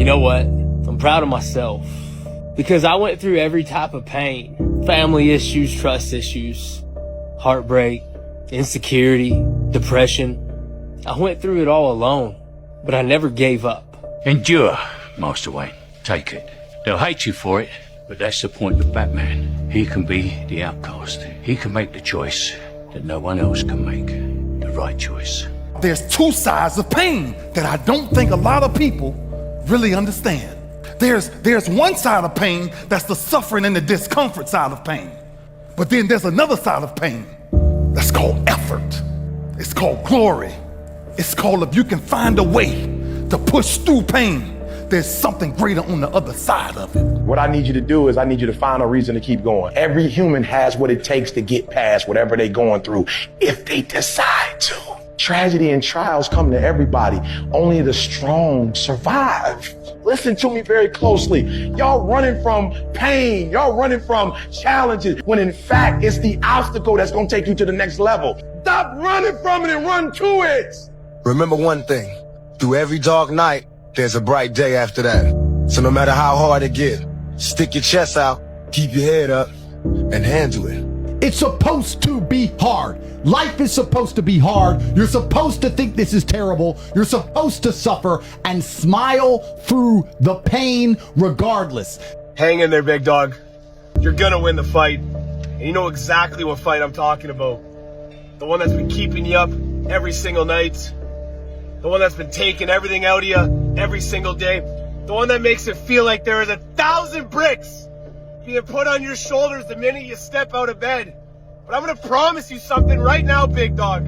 You know what? I'm proud of myself because I went through every type of pain. Family issues, trust issues, heartbreak, insecurity, depression. I went through it all alone, but I never gave up. Endure, Master Wayne. Take it. They'll hate you for it, but that's the point of Batman. He can be the outcast. He can make the choice that no one else can make. The right choice. There's two sides of pain that I don't think a lot of people really understand. There's one side of pain that's the suffering and the discomfort side of pain. But then there's another side of pain that's called effort. It's called glory. It's called if you can find a way to push through pain, there's something greater on the other side of it. What I need you to do is I need you to find a reason to keep going. Every human has what it takes to get past whatever they're going through if they decide to. Tragedy and trials come to everybody. Only the strong survive. Listen to me very closely. Y'all running from pain. Y'all running from challenges when in fact it's the obstacle that's going to take you to the next level. Stop running from it and run to it. Remember one thing. Through every dark night, there's a bright day after that. So no matter how hard it gets, stick your chest out, keep your head up, and handle it. It's supposed to be hard. Life is supposed to be hard. You're supposed to think this is terrible. You're supposed to suffer and smile through the pain regardless. Hang in there, big dog. You're gonna win the fight. And you know exactly what fight I'm talking about. The one that's been keeping you up every single night. The one that's been taking everything out of you every single day. The one that makes it feel like there is 1,000 bricks being put on your shoulders the minute you step out of bed. But I'm gonna promise you something right now, big dog.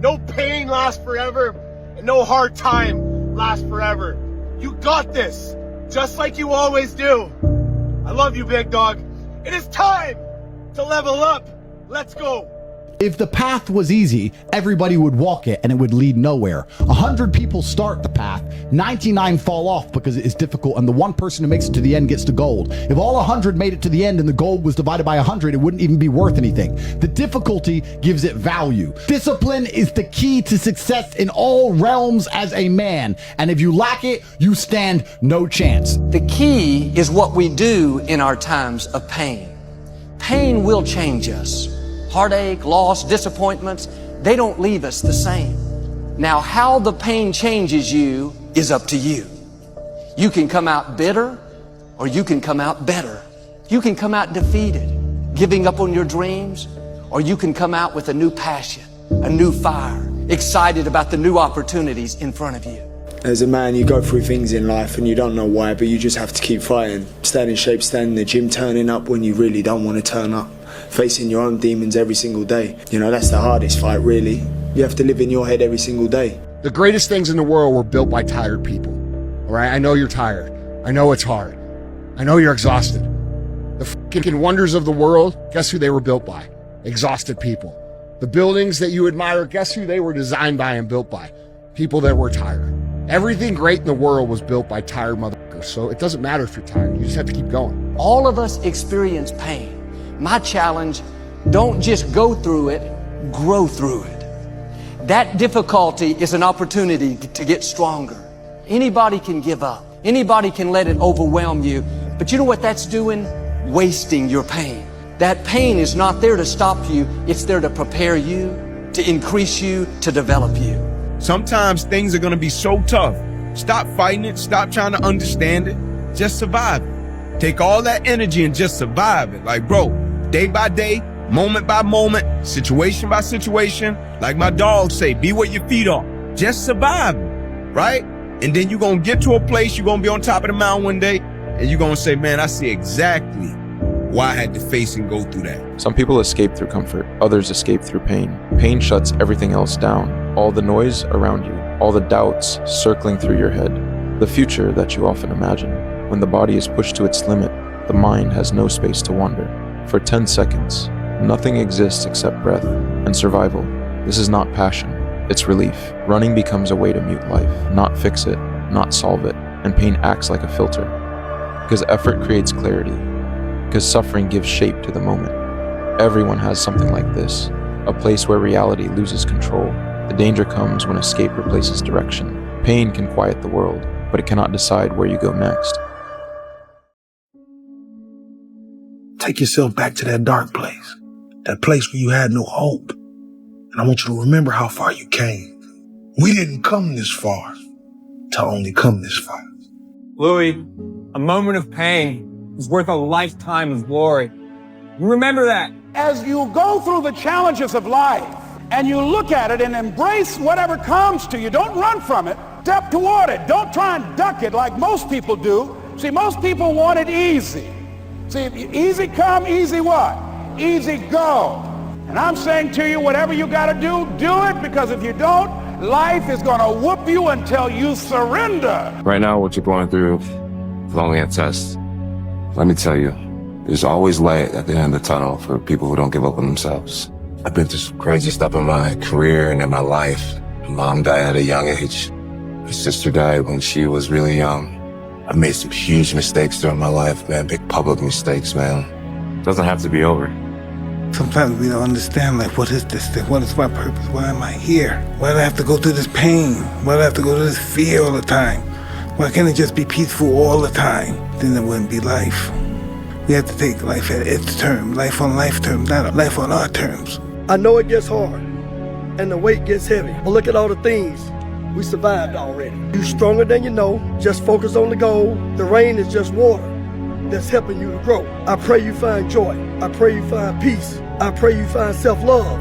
No pain lasts forever, and no hard time lasts forever. You got this, just like you always do. I love you, big dog. It is time to level up. Let's go. If the path was easy, everybody would walk it and it would lead nowhere. 100 people start the path, 99 fall off because it is difficult, and the one person who makes it to the end gets the gold. If all 100 made it to the end and the gold was divided by 100, it wouldn't even be worth anything. The difficulty gives it value. Discipline is the key to success in all realms as a man, and if you lack it, you stand no chance. The key is what we do in our times of pain. Pain will change us. Heartache, loss, disappointments, they don't leave us the same. Now, how the pain changes you is up to you. You can come out bitter, or you can come out better. You can come out defeated, giving up on your dreams, or you can come out with a new passion, a new fire, excited about the new opportunities in front of you. As a man, you go through things in life and you don't know why, but you just have to keep fighting. Staying in shape, staying in the gym, turning up when you really don't want to turn up. Facing your own demons every single day. You know, that's the hardest fight, really. You have to live in your head every single day. The greatest things in the world were built by tired people. All right, I know you're tired. I know it's hard. I know you're exhausted. The fucking wonders of the world, guess who they were built by? Exhausted people. The buildings that you admire, guess who they were designed by and built by? People that were tired. Everything great in the world was built by tired motherfuckers. So it doesn't matter if you're tired. You just have to keep going. All of us experience pain. My challenge, don't just go through it, grow through it. That difficulty is an opportunity to get stronger. Anybody can give up. Anybody can let it overwhelm you. But you know what that's doing? Wasting your pain. That pain is not there to stop you. It's there to prepare you, to increase you, to develop you. Sometimes things are going to be so tough. Stop fighting it. Stop trying to understand it. Just survive it. Take all that energy and just survive it. Like, bro, day by day, moment by moment, situation by situation, like my dogs say, be where your feet are. Just survive it, right? And then you're going to get to a place, you're going to be on top of the mountain one day, and you're going to say, man, I see exactly why I had to face and go through that. Some people escape through comfort, others escape through pain. Pain shuts everything else down, all the noise around you, all the doubts circling through your head, the future that you often imagine. When the body is pushed to its limit, the mind has no space to wander. For 10 seconds, nothing exists except breath and survival. This is not passion, it's relief. Running becomes a way to mute life, not fix it, not solve it, and pain acts like a filter. Because effort creates clarity, because suffering gives shape to the moment. Everyone has something like this, a place where reality loses control. The danger comes when escape replaces direction. Pain can quiet the world, but it cannot decide where you go next. Take yourself back to that dark place, that place where you had no hope. And I want you to remember how far you came. We didn't come this far to only come this far. Louis, a moment of pain is worth a lifetime of glory. Remember that. As you go through the challenges of life and you look at it and embrace whatever comes to you, don't run from it. Step toward it. Don't try and duck it like most people do. See, most people want it easy. See, easy come, easy what? Easy go. And I'm saying to you, whatever you got to do it, because if you don't, life is going to whoop you until you surrender. Right now, what you're going through is only a test. Let me tell you, there's always light at the end of the tunnel for people who don't give up on themselves. I've been through some crazy stuff in my career and in my life. My mom died at a young age. My sister died when she was really young. I've made some huge mistakes during my life, man. Big public mistakes, man. It doesn't have to be over. Sometimes we don't understand, like, what is this thing? What is my purpose? Why am I here? Why do I have to go through this pain? Why do I have to go through this fear all the time? Why can't it just be peaceful all the time? Then it wouldn't be life. We have to take life at its term, life on life terms, not life on our terms. I know it gets hard, and the weight gets heavy, but look at all the things we survived already. You stronger than you know, just focus on the goal. The rain is just water that's helping you to grow. I pray you find joy. I pray you find peace. I pray you find self-love.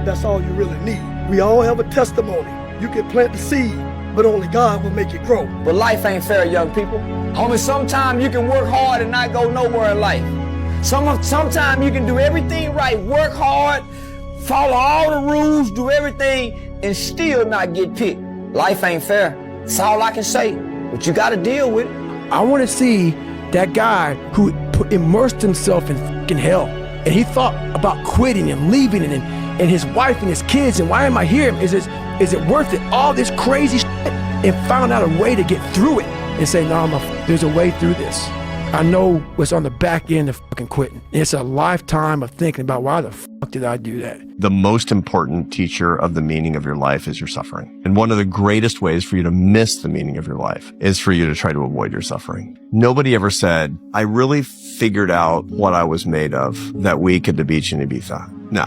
That's all you really need. We all have a testimony. You can plant the seed, but only God will make it grow. But life ain't fair, young people. Only sometimes you can work hard and not go nowhere in life. Sometimes you can do everything right, work hard, follow all the rules, do everything, and still not get picked. Life ain't fair. That's all I can say. But you gotta deal with it. I want to see that guy who immersed himself in fucking hell. And he thought about quitting and leaving and his wife and his kids. And why am I here? Is it worth it? All this crazy shit. And found out a way to get through it. And say, no, there's a way through this. I know what's on the back end of fucking quitting. It's a lifetime of thinking about why the fuck did I do that? The most important teacher of the meaning of your life is your suffering. And one of the greatest ways for you to miss the meaning of your life is for you to try to avoid your suffering. Nobody ever said, I really figured out what I was made of that week at the beach in Ibiza. No.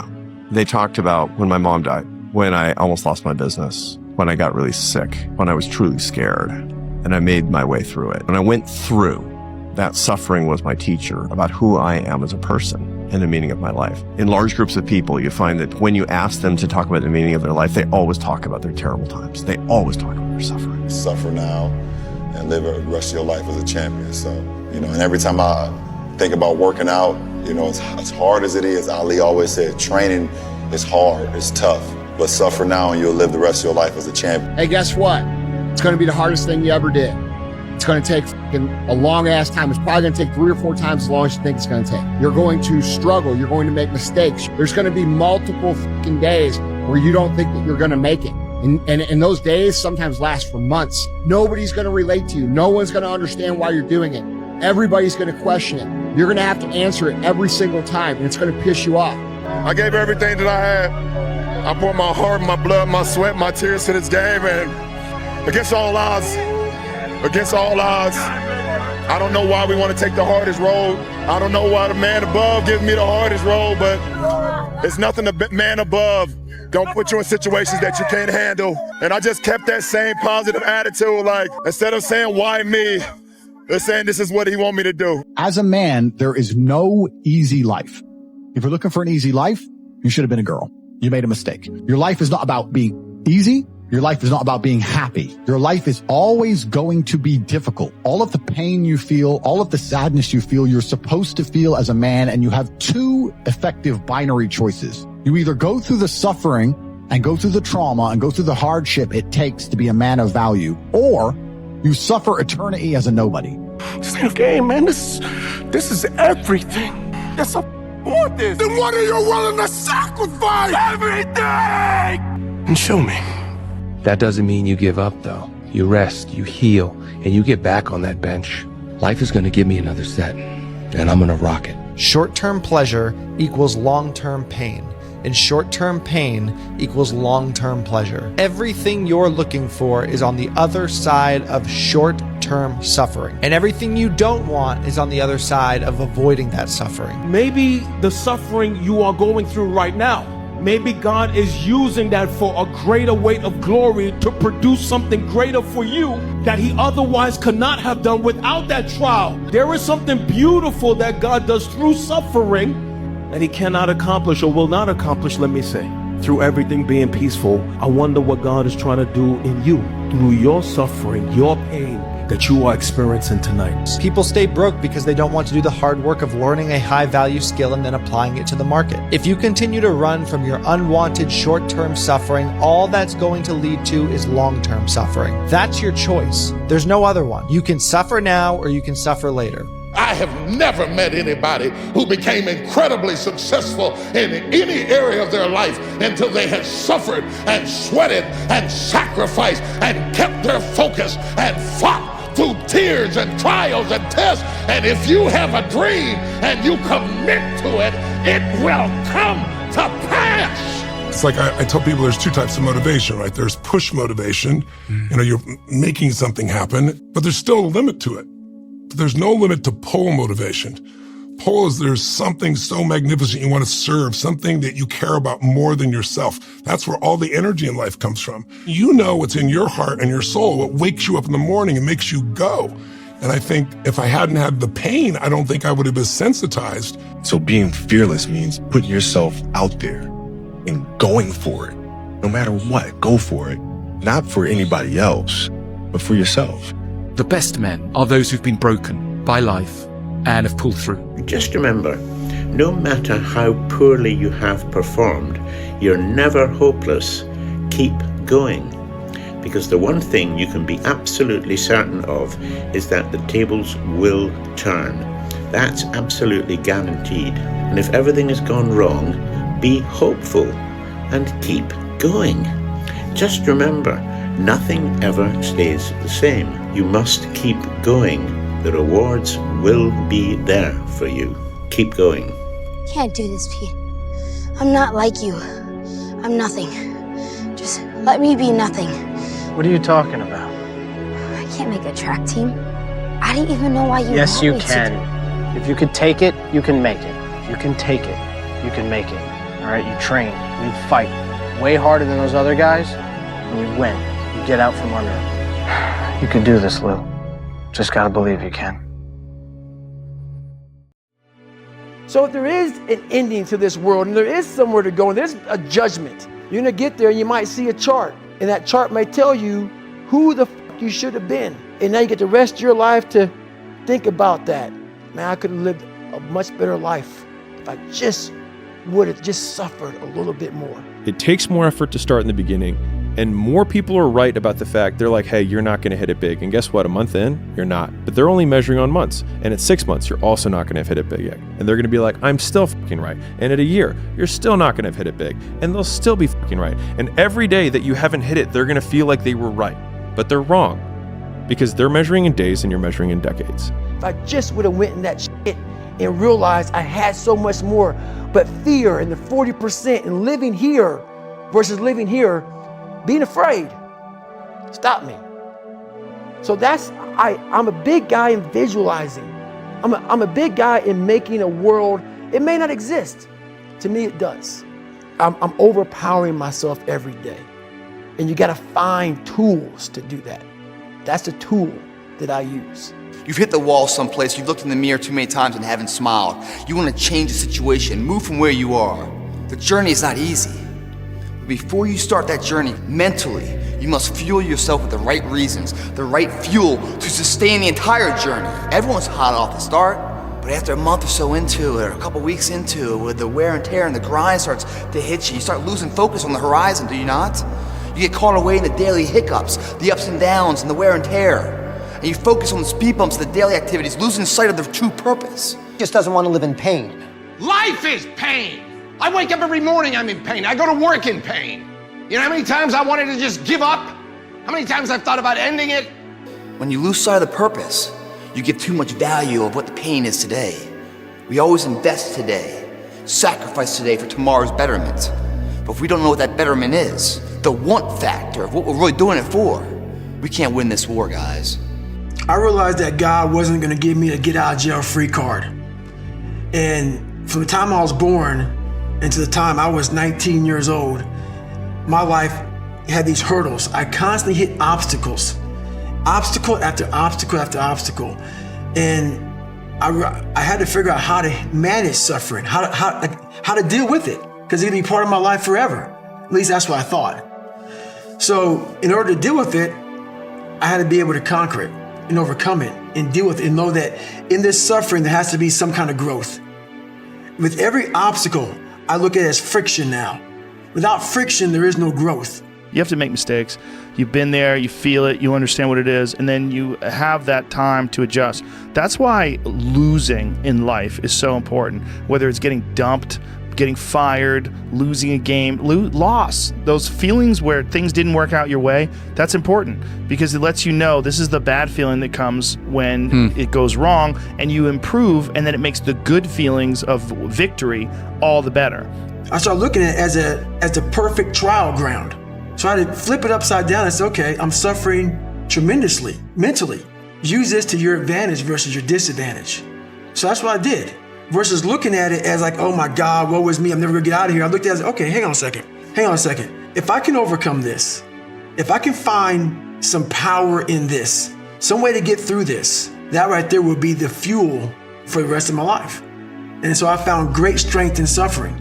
They talked about when my mom died, when I almost lost my business, when I got really sick, when I was truly scared, and I made my way through it. And I went through. That suffering was my teacher about who I am as a person and the meaning of my life. In large groups of people, you find that when you ask them to talk about the meaning of their life, they always talk about their terrible times. They always talk about their suffering. Suffer now and live the rest of your life as a champion. So, and every time I think about working out, as hard as it is, Ali always said, training is hard, it's tough, but suffer now and you'll live the rest of your life as a champion. Hey, guess what? It's going to be the hardest thing you ever did. It's going to take a long ass time. It's probably going to take 3 or 4 times as long as you think it's going to take. You're going to struggle. You're going to make mistakes. There's going to be multiple fucking days where you don't think that you're going to make it. And those days sometimes last for months. Nobody's going to relate to you. No one's going to understand why you're doing it. Everybody's going to question it. You're going to have to answer it every single time, and it's going to piss you off. I gave everything that I had. I poured my heart, my blood, my sweat, my tears to this game, and against all odds, I don't know why we want to take the hardest road. I don't know why the man above gives me the hardest road, but it's nothing the man above don't put you in situations that you can't handle. And I just kept that same positive attitude, like, instead of saying, why me? They're saying this is what he want me to do. As a man, there is no easy life. If you're looking for an easy life, you should have been a girl. You made a mistake. Your life is not about being easy. Your life is not about being happy. Your life is always going to be difficult. All of the pain you feel, all of the sadness you feel, you're supposed to feel as a man, and you have 2 effective binary choices. You either go through the suffering and go through the trauma and go through the hardship it takes to be a man of value, or you suffer eternity as a nobody. This ain't a game, man. This is everything. Yes, I want this. Then what are you willing to sacrifice? Everything! And show me. That doesn't mean you give up, though. You rest, you heal, and you get back on that bench. Life is going to give me another set, and I'm going to rock it. Short-term pleasure equals long-term pain. and short-term pain equals long-term pleasure. Everything you're looking for is on the other side of short-term suffering. And everything you don't want is on the other side of avoiding that suffering. Maybe the suffering you are going through right now, maybe God is using that for a greater weight of glory to produce something greater for you that he otherwise could not have done without that trial. There is something beautiful that God does through suffering that he cannot accomplish or will not accomplish, let me say, through everything being peaceful. I wonder what God is trying to do in you through your suffering, your pain that you are experiencing tonight. People stay broke because they don't want to do the hard work of learning a high-value skill and then applying it to the market. If you continue to run from your unwanted short-term suffering, all that's going to lead to is long-term suffering. That's your choice. There's no other one. You can suffer now or you can suffer later. I have never met anybody who became incredibly successful in any area of their life until they had suffered and sweated and sacrificed and kept their focus and fought through tears and trials and tests. And if you have a dream and you commit to it, it will come to pass. It's like I tell people there's two types of motivation, right? There's push motivation. You know, you're making something happen, but there's still a limit to it. There's no limit to pull motivation. Pull is there's something so magnificent you want to serve, something that you care about more than yourself. That's where all the energy in life comes from. You know what's in your heart and your soul, what wakes you up in the morning and makes you go. And I think if I hadn't had the pain, I don't think I would have been sensitized. So being fearless means putting yourself out there and going for it. No matter what, go for it. Not for anybody else, but for yourself. The best men are those who've been broken by life and have pulled through. Just remember, no matter how poorly you have performed, you're never hopeless. Keep going. Because the one thing you can be absolutely certain of is that the tables will turn. That's absolutely guaranteed. And if everything has gone wrong, be hopeful and keep going. Just remember, nothing ever stays the same. You must keep going. The rewards will be there for you. Keep going. Can't do this, Pete. I'm not like you. I'm nothing. Just let me be nothing. What are you talking about? I can't make a track team. I didn't even know why you Yes, want you me can. If you could take it, you can make it. If you can take it, you can make it. All right, you train, you fight way harder than those other guys, and you win. You get out from under them. You can do this, Lou. Just gotta believe you can. So if there is an ending to this world and there is somewhere to go and there's a judgment, you're gonna get there and you might see a chart, and that chart may tell you who the f you should have been. And now you get the rest of your life to think about that. Man, I could have lived a much better life if I just would have just suffered a little bit more. It takes more effort to start in the beginning, and more people are right about the fact they're like, hey, you're not going to hit it big. And guess what? A month in, you're not. But they're only measuring on months. And at 6 months, you're also not going to have hit it big yet. And they're going to be like, I'm still fucking right. And at a year, you're still not going to have hit it big. And they'll still be fucking right. And every day that you haven't hit it, they're going to feel like they were right. But they're wrong. Because they're measuring in days and you're measuring in decades. If I just would have went in that shit and realized I had so much more, but fear and the 40% and living here versus living here, being afraid, stop me. So that's, I'm a big guy in visualizing. I'm a big guy in making a world, it may not exist. To me, it does. I'm overpowering myself every day. And you gotta find tools to do that. That's the tool that I use. You've hit the wall someplace, you've looked in the mirror too many times and haven't smiled. You want to change the situation, move from where you are. The journey is not easy. But before you start that journey, mentally, you must fuel yourself with the right reasons, the right fuel to sustain the entire journey. Everyone's hot off the start, but after a month or so into it, or a couple weeks into it, with the wear and tear and the grind starts to hit you, you start losing focus on the horizon, do you not? You get caught away in the daily hiccups, the ups and downs, and the wear and tear. And you focus on the speed bumps, the daily activities, losing sight of their true purpose. Just doesn't want to live in pain. Life is pain. I wake up every morning, I'm in pain. I go to work in pain. You know how many times I wanted to just give up? How many times I've thought about ending it? When you lose sight of the purpose, you give too much value of what the pain is today. We always invest today. sacrifice today for tomorrow's betterment. But if we don't know what that betterment is, the want factor of what we're really doing it for, we can't win this war, guys. I realized that God wasn't going to give me a get out of jail free card. And from the time I was born and to the time I was 19 years old, my life had these hurdles. I constantly hit obstacles, obstacle after obstacle after obstacle. And I had to figure out how to manage suffering, how to deal with it, because it'd be part of my life forever. At least that's what I thought. So in order to deal with it, I had to be able to conquer it and overcome it and deal with it and know that in this suffering, there has to be some kind of growth. With every obstacle, I look at it as friction now. Without friction, there is no growth. You have to make mistakes. You've been there, you feel it, you understand what it is, and then you have that time to adjust. That's why losing in life is so important. Whether it's getting dumped, getting fired, losing a game, loss, those feelings where things didn't work out your way, that's important because it lets you know this is the bad feeling that comes when it goes wrong, and you improve, and then it makes the good feelings of victory all the better. I started looking at it as the perfect trial ground. So I had to flip it upside down and say, okay, I'm suffering tremendously, mentally. Use this to your advantage versus your disadvantage. So that's what I did. Versus looking at it as like, oh my God, woe is me, I'm never gonna get out of here. I looked at it as, okay, hang on a second. If I can overcome this, if I can find some power in this, some way to get through this, that right there will be the fuel for the rest of my life. And so I found great strength in suffering.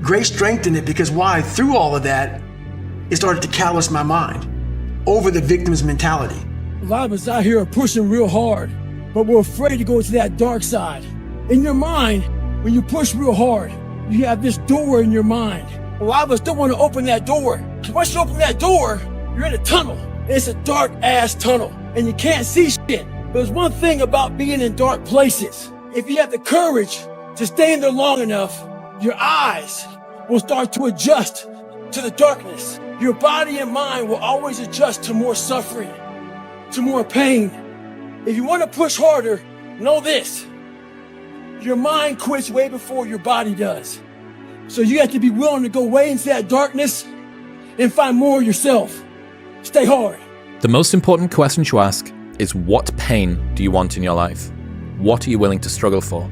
Great strength in it because why? Through all of that, it started to callous my mind over the victim's mentality. A lot of us out here are pushing real hard, but we're afraid to go to that dark side. In your mind, when you push real hard, you have this door in your mind. A lot of us don't want to open that door. Once you open that door, you're in a tunnel. It's a dark ass tunnel and you can't see shit. But there's one thing about being in dark places. If you have the courage to stay in there long enough, your eyes will start to adjust to the darkness. Your body and mind will always adjust to more suffering, to more pain. If you want to push harder, know this. Your mind quits way before your body does. So you have to be willing to go way into that darkness and find more of yourself. Stay hard. The most important question to ask is, what pain do you want in your life? What are you willing to struggle for?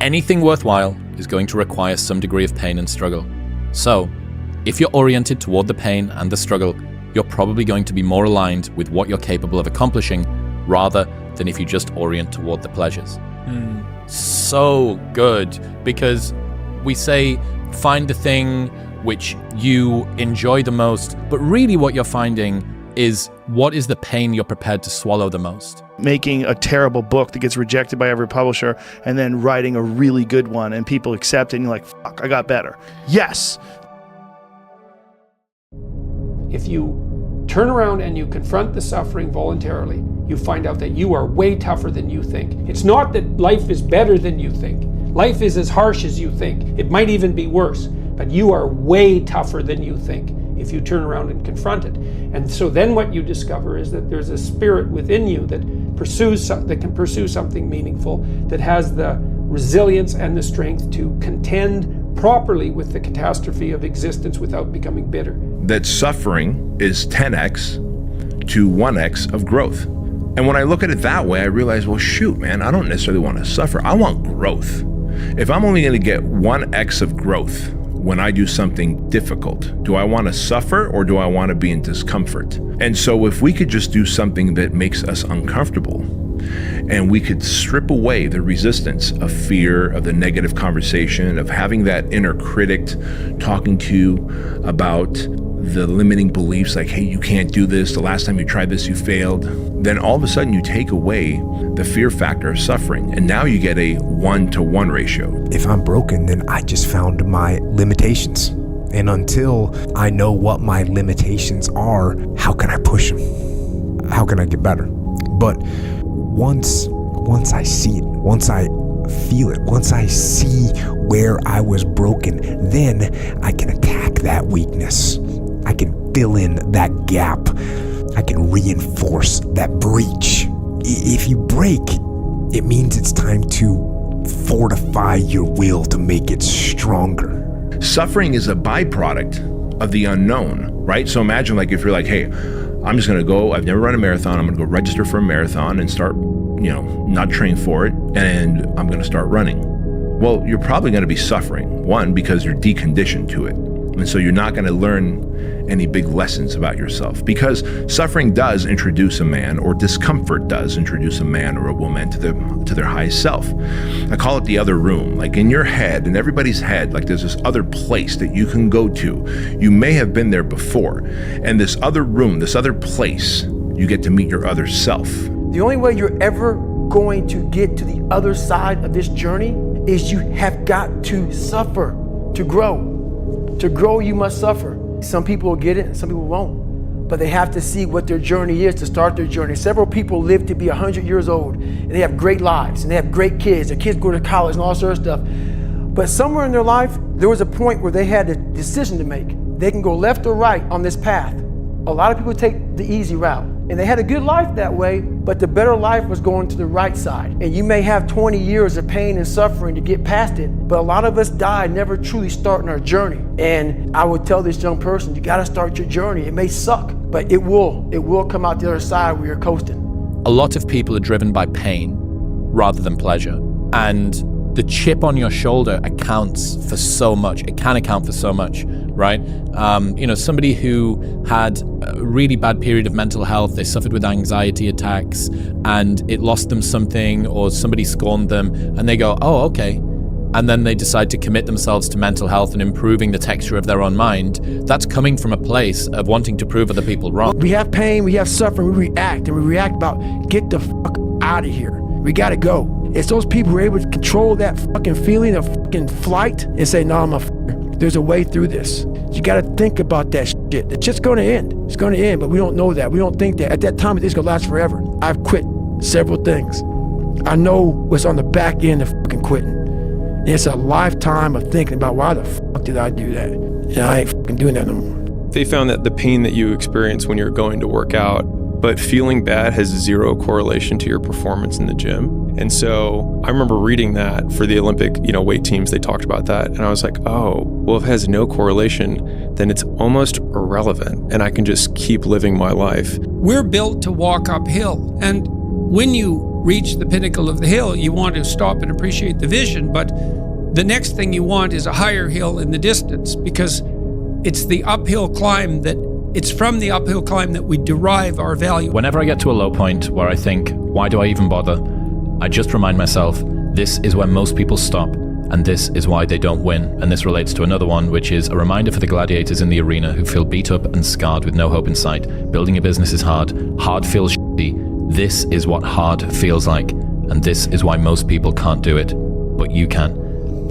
Anything worthwhile is going to require some degree of pain and struggle. So, if you're oriented toward the pain and the struggle, you're probably going to be more aligned with what you're capable of accomplishing rather than if you just orient toward the pleasures. So good, because we say find the thing which you enjoy the most, but really what you're finding is what is the pain you're prepared to swallow the most. Making a terrible book that gets rejected by every publisher and then writing a really good one and people accept it and you're like, fuck, I got better. Yes. If you turn around and you confront the suffering voluntarily, you find out that you are way tougher than you think. It's not that life is better than you think. Life is as harsh as you think. It might even be worse, but you are way tougher than you think if you turn around and confront it. And so then what you discover is that there's a spirit within you that can pursue something meaningful, that has the resilience and the strength to contend properly with the catastrophe of existence without becoming bitter. That suffering is 10x to 1x of growth. And when I look at it that way, I realize, well, shoot, man, I don't necessarily want to suffer. I want growth. If I'm only going to get 1x of growth when I do something difficult, do I want to suffer or do I want to be in discomfort? And so if we could just do something that makes us uncomfortable, and we could strip away the resistance of fear, of the negative conversation, of having that inner critic talking to you about the limiting beliefs like, hey, you can't do this, the last time you tried this, you failed, then all of a sudden you take away the fear factor of suffering, and now you get a 1-to-1 ratio. If I'm broken, then I just found my limitations. And until I know what my limitations are, how can I push them? How can I get better? But once I see it, once I feel it, once I see where I was broken, then I can attack that weakness. I can fill in that gap. I can reinforce that breach. If you break, it means it's time to fortify your will to make it stronger. Suffering is a byproduct of the unknown, right? So imagine like if you're like, hey, I'm just gonna go, I've never run a marathon, I'm gonna go register for a marathon and start, not train for it, and I'm gonna start running. Well, you're probably gonna be suffering. One, because you're deconditioned to it. And so you're not gonna learn any big lessons about yourself, because suffering does introduce a man, or discomfort does introduce a man or a woman to their highest self. I call it the other room. Like in your head, in everybody's head, like there's this other place that you can go to. You may have been there before, and this other room, this other place, you get to meet your other self. The only way you're ever going to get to the other side of this journey is you have got to suffer to grow. To grow, you must suffer. Some people will get it and some people won't. But they have to see what their journey is to start their journey. Several people live to be 100 years old and they have great lives and they have great kids. Their kids go to college and all sorts of stuff. But somewhere in their life, there was a point where they had a decision to make. They can go left or right on this path. A lot of people take the easy route. And they had a good life that way, but the better life was going to the right side. And you may have 20 years of pain and suffering to get past it, but a lot of us die never truly starting our journey. And I would tell this young person, you gotta start your journey. It may suck, but it will come out the other side where you're coasting. A lot of people are driven by pain rather than pleasure. And the chip on your shoulder accounts for so much. It can account for so much, right? Somebody who had a really bad period of mental health, they suffered with anxiety attacks and it lost them something, or somebody scorned them, and they go, oh, okay. And then they decide to commit themselves to mental health and improving the texture of their own mind. That's coming from a place of wanting to prove other people wrong. We have pain, we have suffering, we react about, get the fuck out of here. We gotta go. It's those people who are able to control that fucking feeling of fucking flight and say, no, I'm a fucker. There's a way through this. You gotta think about that shit. It's just gonna end. It's gonna end, but we don't know that. We don't think that. At that time, it's gonna last forever. I've quit several things. I know what's on the back end of fucking quitting. And it's a lifetime of thinking about why the fuck did I do that? And I ain't fucking doing that no more. They found that the pain that you experience when you're going to work out, but feeling bad has zero correlation to your performance in the gym. And so I remember reading that for the Olympic, weight teams, they talked about that. And I was like, oh, well, if it has no correlation, then it's almost irrelevant. And I can just keep living my life. We're built to walk uphill. And when you reach the pinnacle of the hill, you want to stop and appreciate the vision. But the next thing you want is a higher hill in the distance, because it's the uphill climb it's from the uphill climb that we derive our value. Whenever I get to a low point where I think, why do I even bother? I just remind myself, this is where most people stop, and this is why they don't win. And this relates to another one, which is a reminder for the gladiators in the arena who feel beat up and scarred with no hope in sight. Building a business is hard. Hard feels shitty. This is what hard feels like. And this is why most people can't do it. But you can.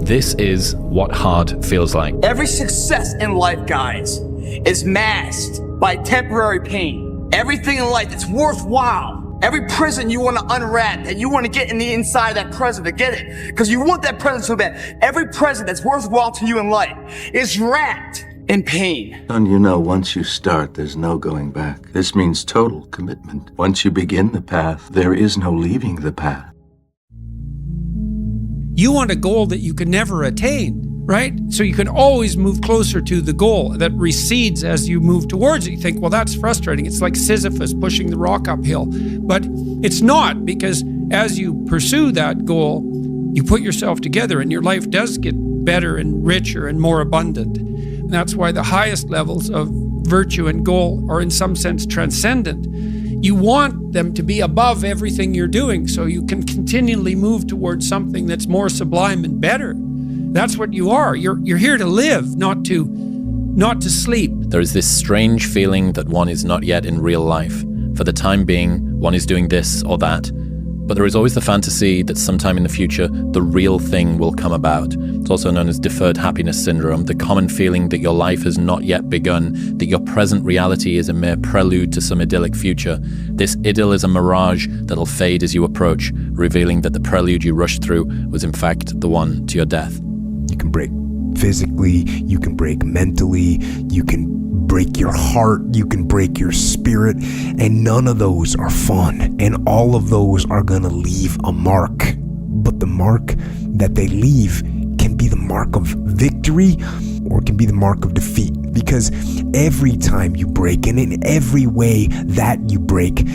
This is what hard feels like. Every success in life, guys, is masked by temporary pain. Everything in life that's worthwhile, every prison you want to unwrap, and you want to get in the inside of that prison to get it, because you want that prison so bad. Every prison that's worthwhile to you in life is wrapped in pain. Son, once you start, there's no going back. This means total commitment. Once you begin the path, there is no leaving the path. You want a goal that you can never attain, right? So you can always move closer to the goal that recedes as you move towards it. You think, well, that's frustrating. It's like Sisyphus pushing the rock uphill. But it's not, because as you pursue that goal, you put yourself together and your life does get better and richer and more abundant. And that's why the highest levels of virtue and goal are in some sense transcendent. You want them to be above everything you're doing so you can continually move towards something that's more sublime and better. That's what you are. You're here to live, not to sleep. There is this strange feeling that one is not yet in real life. For the time being, one is doing this or that. But there is always the fantasy that sometime in the future, the real thing will come about. It's also known as deferred happiness syndrome, the common feeling that your life has not yet begun, that your present reality is a mere prelude to some idyllic future. This idyll is a mirage that'll fade as you approach, revealing that the prelude you rushed through was in fact the one to your death. You can break physically, you can break mentally, you can break your heart, you can break your spirit, and none of those are fun, and all of those are gonna leave a mark. but the mark that they leave can be the mark of victory or it can be the mark of defeat. Because every time you break, and in every way that you break,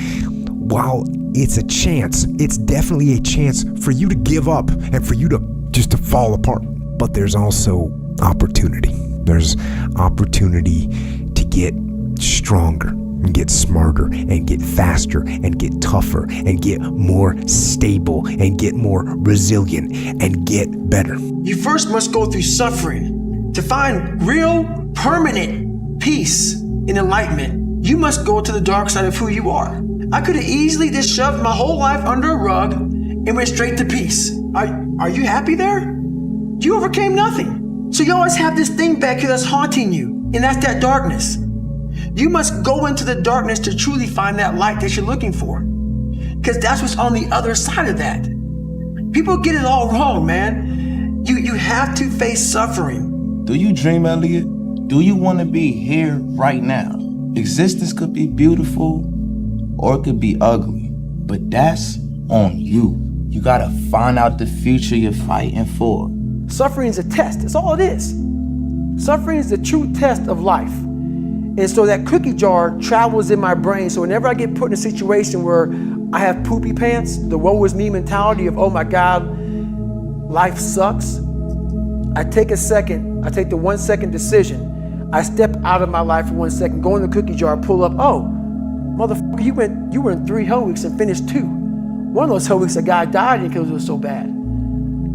while it's a chance, it's definitely a chance for you to give up and for you to just to fall apart. But there's also opportunity. There's opportunity to get stronger and get smarter and get faster and get tougher and get more stable and get more resilient and get better. You first must go through suffering to find real, permanent peace and enlightenment. You must go to the dark side of who you are. I could have easily just shoved my whole life under a rug and went straight to peace. Are you happy there? You overcame nothing. So you always have this thing back here that's haunting you, and that's that darkness. You must go into the darkness to truly find that light that you're looking for. Because that's what's on the other side of that. People get it all wrong, man. You have to face suffering. Do you dream, Elliot? Do you want to be here right now? Existence could be beautiful or it could be ugly, but that's on you. You gotta find out the future you're fighting for. Suffering is a test. That's all it is. Suffering is the true test of life. And so that cookie jar travels in my brain. So whenever I get put in a situation where I have poopy pants, the woe is me mentality of, oh my God, life sucks, I take a second, I take the 1 second decision. I step out of my life for 1 second, go in the cookie jar, pull up, oh, motherfucker, you were in 3 hell weeks and finished 2. One of those hell weeks, a guy died because it was so bad.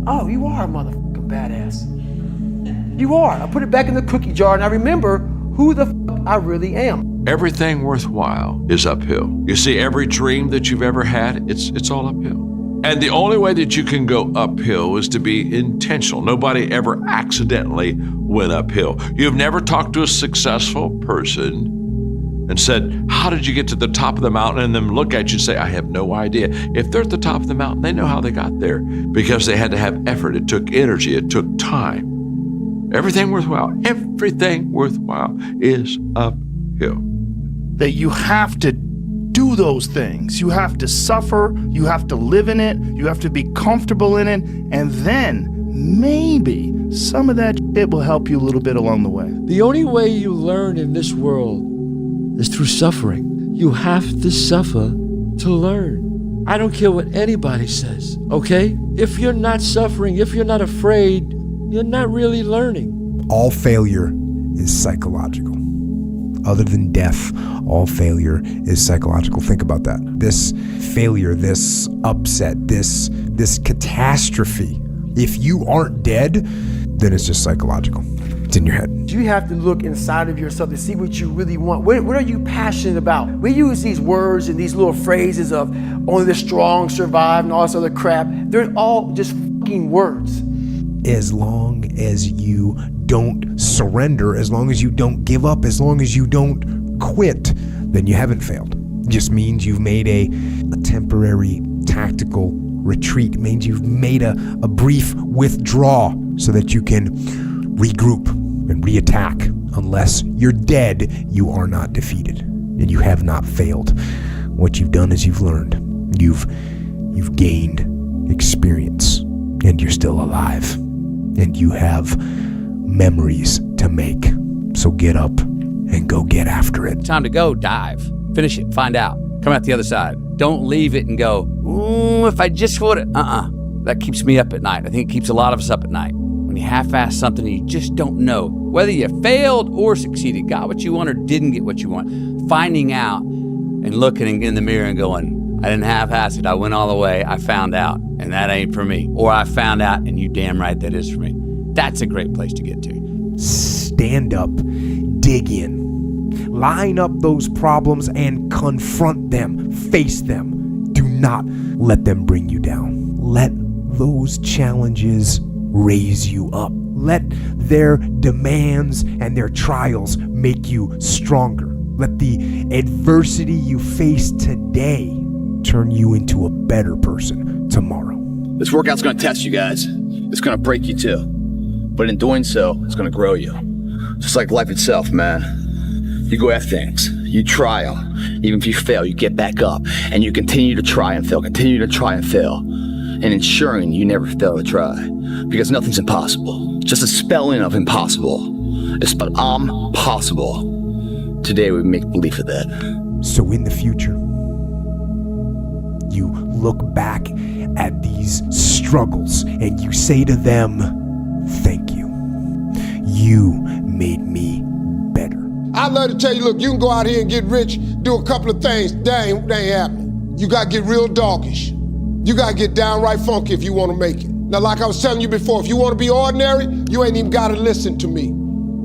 Oh, you are a motherfucking badass. You are. I put it back in the cookie jar and I remember who the fuck I really am. Everything worthwhile is uphill. You see, every dream that you've ever had, it's all uphill. And the only way that you can go uphill is to be intentional. Nobody ever accidentally went uphill. You've never talked to a successful person and said, how did you get to the top of the mountain? And then look at you and say, I have no idea. If they're at the top of the mountain, they know how they got there because they had to have effort. It took energy. It took time. Everything worthwhile is uphill. That you have to do those things. You have to suffer. You have to live in it. You have to be comfortable in it. And then maybe some of that shit will help you a little bit along the way. The only way you learn in this world is through suffering. You have to suffer to learn. I don't care what anybody says, okay? If you're not suffering, if you're not afraid, you're not really learning. All failure is psychological. Other than death, all failure is psychological. Think about that. This failure, this upset, this catastrophe, if you aren't dead, then it's just psychological. It's in your head. You have to look inside of yourself to see what you really want. What are you passionate about? We use these words and these little phrases of only the strong survive and all this other crap. They're all just fucking words. As long as you don't surrender, as long as you don't give up, as long as you don't quit, then you haven't failed. It just means you've made a temporary tactical retreat. It means you've made a brief withdrawal so that you can regroup and reattack. Unless you're dead, you are not defeated and you have not failed. What you've done is you've learned. You've gained experience and you're still alive. And you have memories to make. So get up and go get after it. Time to go dive. Finish it. Find out. Come out the other side. Don't leave it and go, ooh, if I just would have. That keeps me up at night. I think it keeps a lot of us up at night. When you half-ass something and you just don't know whether you failed or succeeded, got what you want or didn't get what you want. Finding out and looking in the mirror and going, I didn't half-ass it. I went all the way. I found out, and that ain't for me. Or I found out, and you damn right that is for me. That's a great place to get to. Stand up, dig in, line up those problems and confront them, face them. Do not let them bring you down. Let those challenges raise you up. Let their demands and their trials make you stronger. Let the adversity you face today turn you into a better person tomorrow. This workout's going to test you guys. It's going to break you too. But in doing so, it's going to grow you. Just like life itself, man. You go after things. You try them. Even if you fail, you get back up. And you continue to try and fail. Continue to try and fail. and ensuring you never fail to try. Because nothing's impossible. Just a spelling of impossible. It's but possible. Today we make believe of that. So in the future, you look back at these struggles and you say to them, thank you. You made me better. I'd love to tell you, look, you can go out here and get rich, do a couple of things. That ain't happening. You gotta get real doggish. You gotta get downright funky if you wanna make it. Now, like I was telling you before, if you wanna be ordinary, you ain't even gotta listen to me.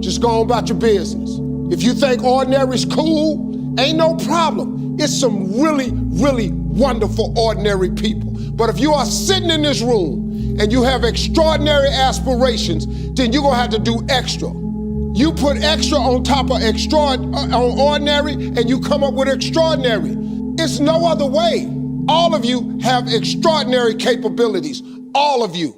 Just go on about your business. If you think ordinary's cool, ain't no problem. It's some really, really wonderful ordinary people. But if you are sitting in this room and you have extraordinary aspirations, then you're gonna have to do extra. You put extra on top of on ordinary and you come up with extraordinary. It's no other way. All of you have extraordinary capabilities, all of you.